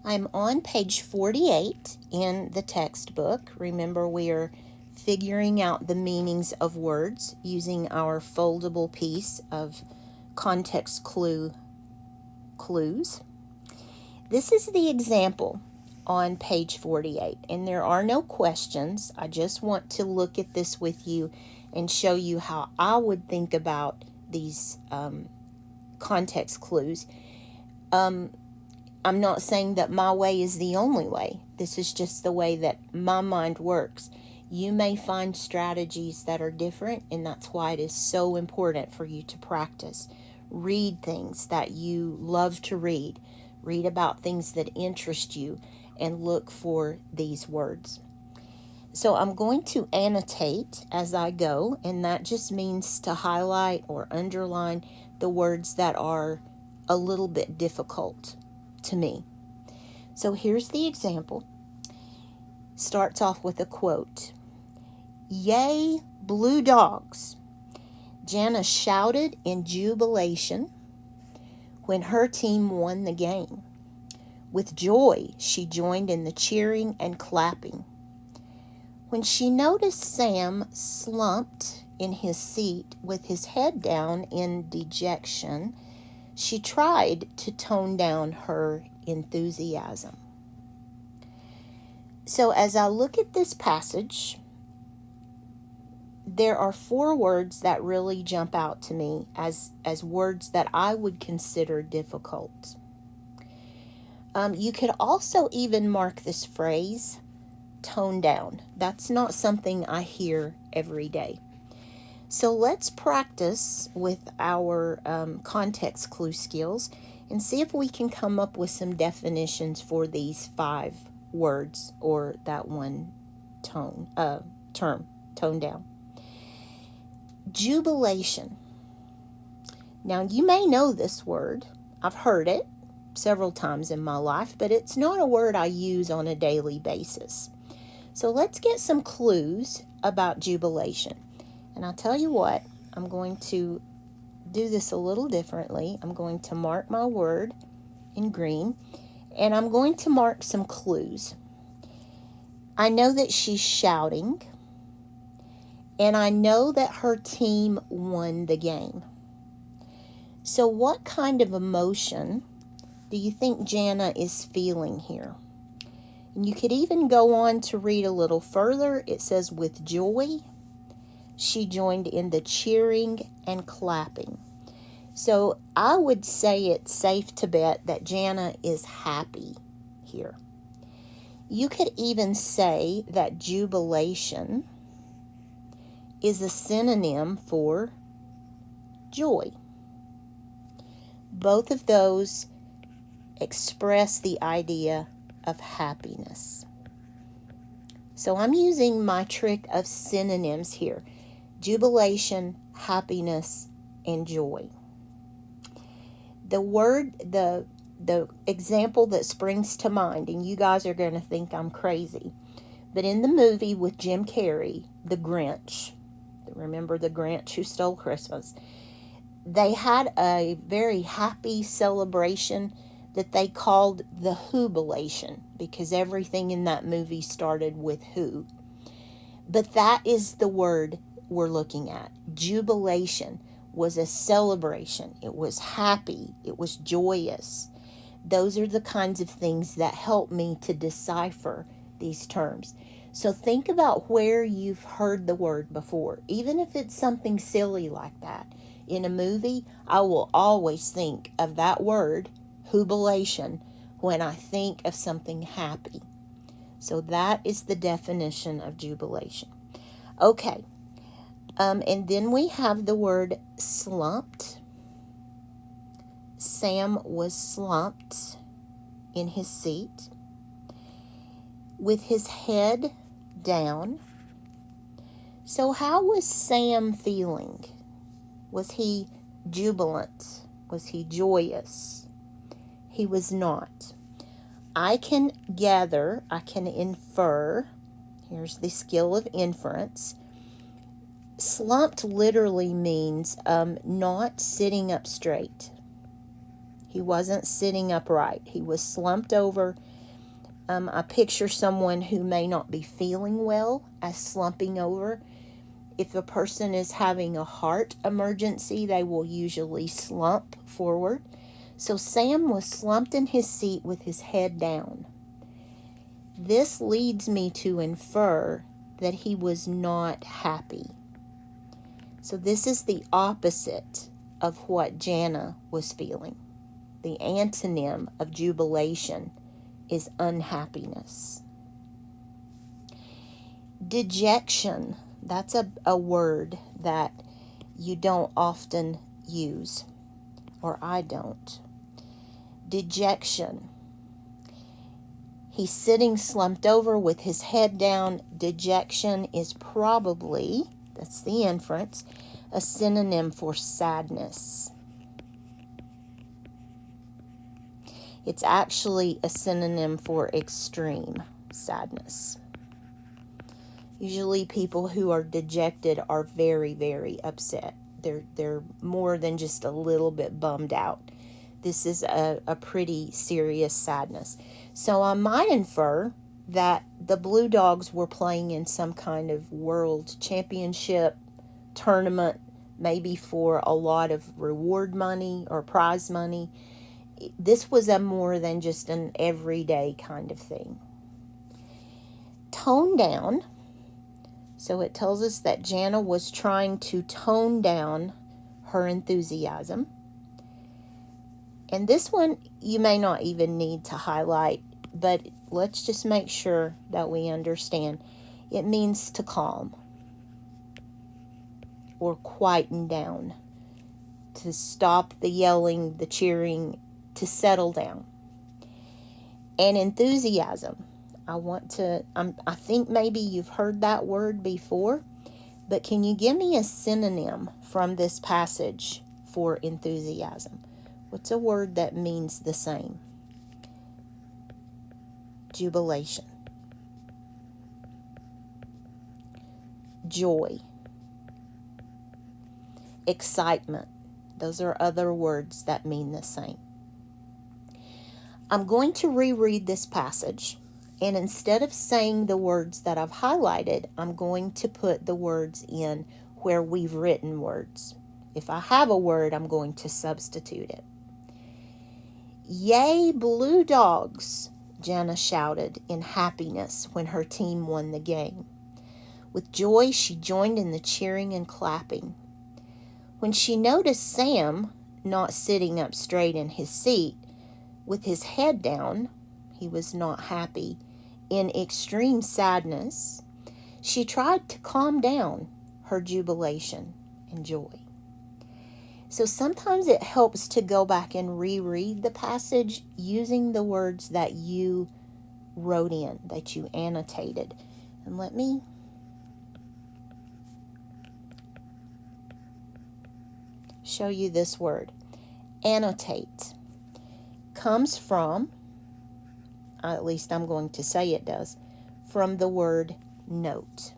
I'm on page 48 in the textbook. Remember, we are figuring out the meanings of words using our foldable piece of context clues. This is the example on page 48, and there are no questions. I just want to look at this with you and show you how I would think about these context clues. I'm not saying that my way is the only way. This is just the way that my mind works. You may find strategies that are different, and that's why it is so important for you to practice. Read things that you love to read. Read about things that interest you and look for these words. So I'm going to annotate as I go, and that just means to highlight or underline the words that are a little bit difficult to me. So here's the example. Starts off with a quote. "Yay, blue dogs!" Jana shouted in jubilation when her team won the game. With joy, she joined in the cheering and clapping. When she noticed Sam slumped in his seat with his head down in dejection, she tried to tone down her enthusiasm. So as I look at this passage, there are 4 words that really jump out to me as words that I would consider difficult. You could also even mark this phrase, tone down. That's not something I hear every day. So let's practice with our context clue skills and see if we can come up with some definitions for these 5 words or that one term, tone down. Jubilation. Now you may know this word. I've heard it several times in my life, but it's not a word I use on a daily basis. So let's get some clues about jubilation. And I'll tell you what, I'm going to do this a little differently. I'm going to mark my word in green, and I'm going to mark some clues. I know that she's shouting, and I know that her team won the game. So what kind of emotion do you think Jana is feeling here? And you could even go on to read a little further. It says, with joy, she joined in the cheering and clapping. So I would say it's safe to bet that Jana is happy here. You could even say that jubilation is a synonym for joy. Both of those express the idea of happiness. So I'm using my trick of synonyms here. Jubilation, happiness, and joy. The example that springs to mind, and you guys are going to think I'm crazy, but in the movie with Jim Carrey, The Grinch, remember the Grinch who stole Christmas, they had a very happy celebration that they called the Whobilation, because everything in that movie started with who. But that is the word we're looking at. Jubilation was a celebration. It was happy. It was joyous. Those are the kinds of things that help me to decipher these terms. So think about where you've heard the word before, even if it's something silly like that. In a movie, I will always think of that word, jubilation, when I think of something happy. So that is the definition of jubilation. Okay, and then we have the word slumped. Sam was slumped in his seat with his head down. So how was Sam feeling? Was he jubilant? Was he joyous? He was not. I can gather, I can infer. Here's the skill of inference. Slumped literally means not sitting up straight. He wasn't sitting upright. He was slumped over I picture someone who may not be feeling well as slumping over. If a person is having a heart emergency, they will usually slump forward. So Sam was slumped in his seat with his head down. This leads me to infer that he was not happy. So this is the opposite of what Jana was feeling. The antonym of jubilation is unhappiness. Dejection, that's a word that you don't often use, or I don't. Dejection. He's sitting slumped over with his head down. Dejection is probably, that's the inference, a synonym for sadness. It's actually a synonym for extreme sadness. Usually people who are dejected are very, very upset. They're more than just a little bit bummed out. This is a pretty serious sadness. So I might infer that the Blue Dogs were playing in some kind of world championship tournament, maybe for a lot of reward money or prize money. This was a more than just an everyday kind of thing. Tone down. So it tells us that Jana was trying to tone down her enthusiasm. And this one you may not even need to highlight, but let's just make sure that we understand. It means to calm or quieten down, to stop the yelling, the cheering, to settle down. And enthusiasm. I think maybe you've heard that word before, but can you give me a synonym from this passage for enthusiasm? What's a word that means the same? Jubilation. Joy. Excitement. Those are other words that mean the same. I'm going to reread this passage, and instead of saying the words that I've highlighted, I'm going to put the words in where we've written words. If I have a word, I'm going to substitute it. "Yay, Blue Dogs!" Jana shouted in happiness when her team won the game. With joy, she joined in the cheering and clapping. When she noticed Sam not sitting up straight in his seat, with his head down, he was not happy, in extreme sadness, she tried to calm down her jubilation and joy. So sometimes it helps to go back and reread the passage using the words that you wrote in, that you annotated. And let me show you this word. Annotate comes from, at least I'm going to say it does, from the word note.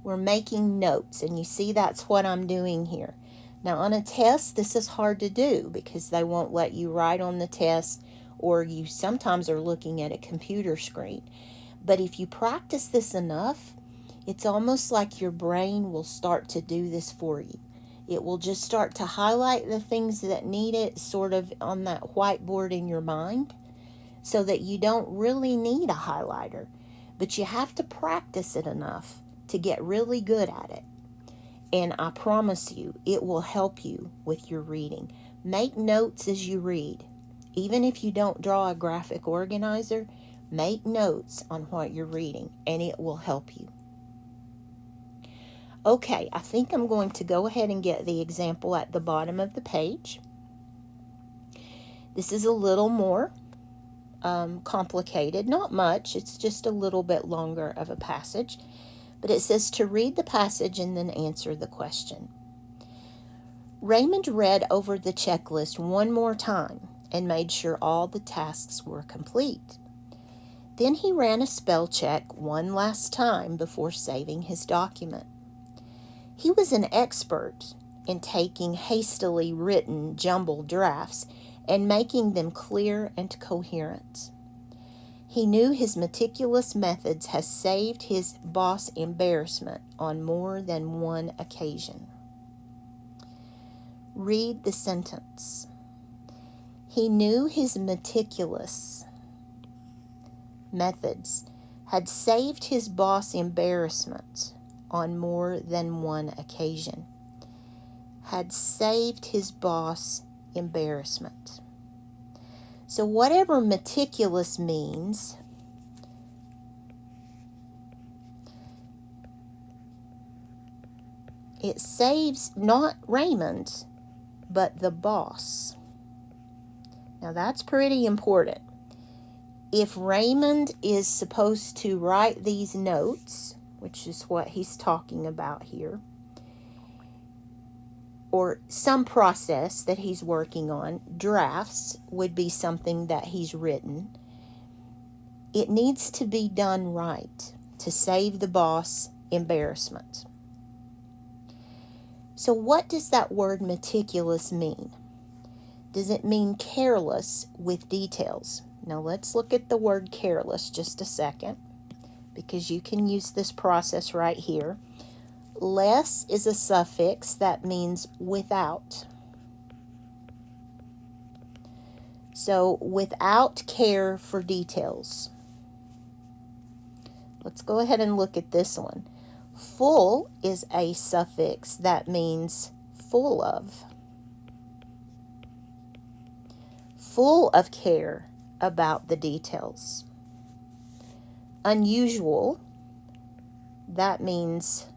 We're making notes, and you see that's what I'm doing here. Now on a test, this is hard to do because they won't let you write on the test, or you sometimes are looking at a computer screen. But if you practice this enough, it's almost like your brain will start to do this for you. It will just start to highlight the things that need it sort of on that whiteboard in your mind, so that you don't really need a highlighter. But you have to practice it enough to get really good at it. And I promise you, it will help you with your reading. Make notes as you read. Even if you don't draw a graphic organizer, make notes on what you're reading, and it will help you. Okay, I think I'm going to go ahead and get the example at the bottom of the page. This is a little more complicated, not much, it's just a little bit longer of a passage, but it says to read the passage and then answer the question. Raymond read over the checklist one more time and made sure all the tasks were complete. Then he ran a spell check one last time before saving his document. He was an expert in taking hastily written jumbled drafts and making them clear and coherent. He knew his meticulous methods has saved his boss embarrassment on more than one occasion. Read the sentence. He knew his meticulous methods had saved his boss embarrassment on more than one occasion. Had saved his boss embarrassment. So whatever meticulous means, it saves not Raymond, but the boss. Now that's pretty important. If Raymond is supposed to write these notes, which is what he's talking about here, or some process that he's working on, drafts would be something that he's written. It needs to be done right to save the boss embarrassment. So what does that word meticulous mean? Does it mean careless with details? Now let's look at the word careless just a second, because you can use this process right here. Less is a suffix that means without. So without care for details. Let's go ahead and look at this one. Full is a suffix that means full of. Full of care about the details. Unusual, that means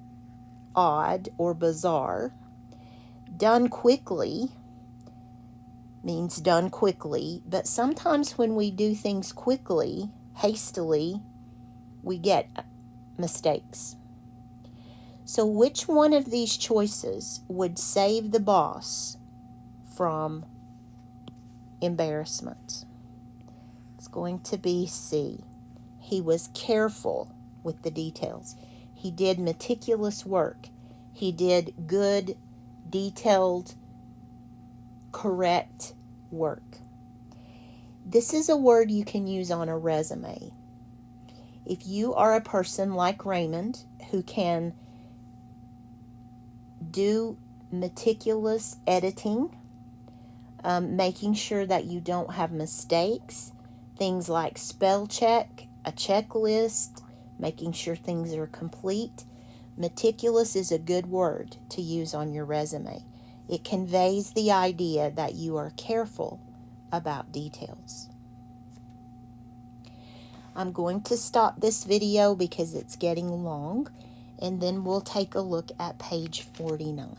odd or bizarre. Done quickly means done quickly, but sometimes when we do things quickly, hastily, we get mistakes. So which one of these choices would save the boss from embarrassment? It's going to be C. He was careful with the details. He did meticulous work. He did good, detailed, correct work. This is a word you can use on a resume. If you are a person like Raymond who can do meticulous editing, making sure that you don't have mistakes, things like spell check, a checklist, making sure things are complete. Meticulous is a good word to use on your resume. It conveys the idea that you are careful about details. I'm going to stop this video because it's getting long, and then we'll take a look at page 49.